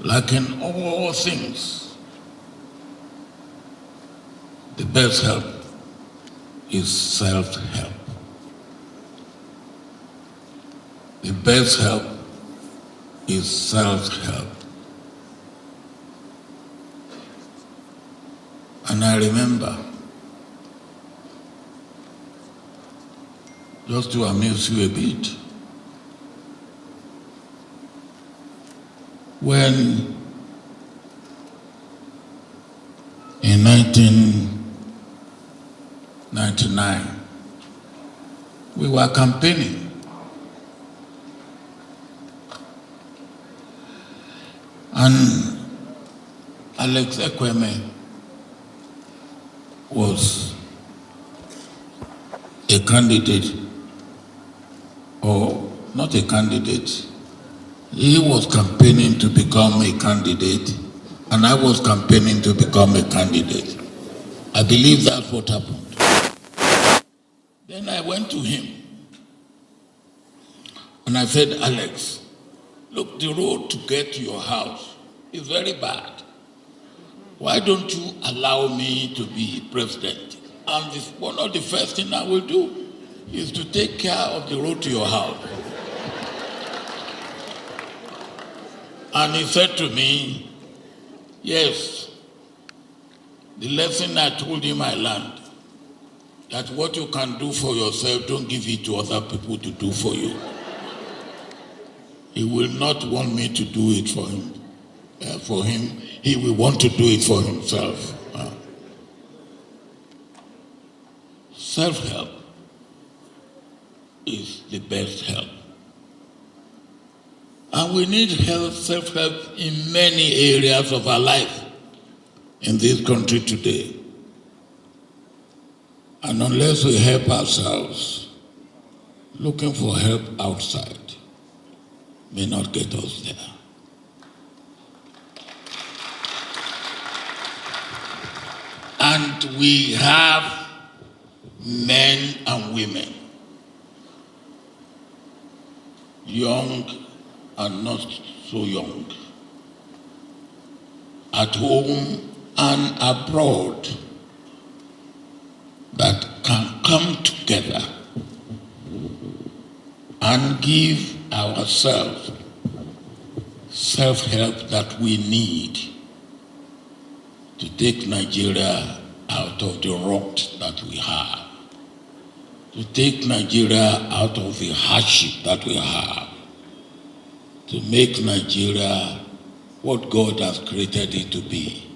Like in all things, the best help is self-help. The best help is self-help. And I remember, just to amuse you a bit, when in 1999 we were campaigning, and Ekwueme was a candidate, or not a candidate. He was campaigning to become a candidate, and I was campaigning to become a candidate. I believe that's what happened. Then I went to him, and I said, Alex, look, the road to get to your house is very bad. Why don't you allow me to be president? And one of the first things I will do is to take care of the road to your house. And he said to me, yes, the lesson I told him I learned, that what you can do for yourself, don't give it to other people to do for you. He will not want me to do it for him. He will want to do it for himself. Self-help is the best help. And we need self-help in many areas of our life in this country today. And unless we help ourselves, looking for help outside may not get us there. And we have men and women, young and not so young, at home and abroad, that can come together and give ourselves self-help that we need to take Nigeria out of the rot that we have, to take Nigeria out of the hardship that we have, to make Nigeria what God has created it to be,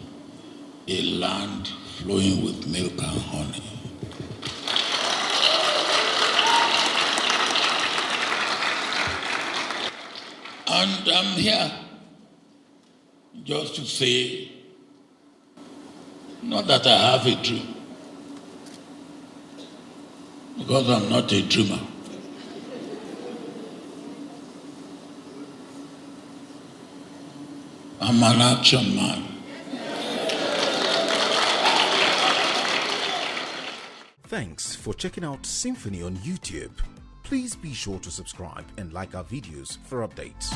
a land flowing with milk and honey. And I'm here just to say, not that I have a dream, because I'm not a dreamer. I'm an action man. Thanks for checking out SYMFONI on YouTube. Please be sure to subscribe and like our videos for updates.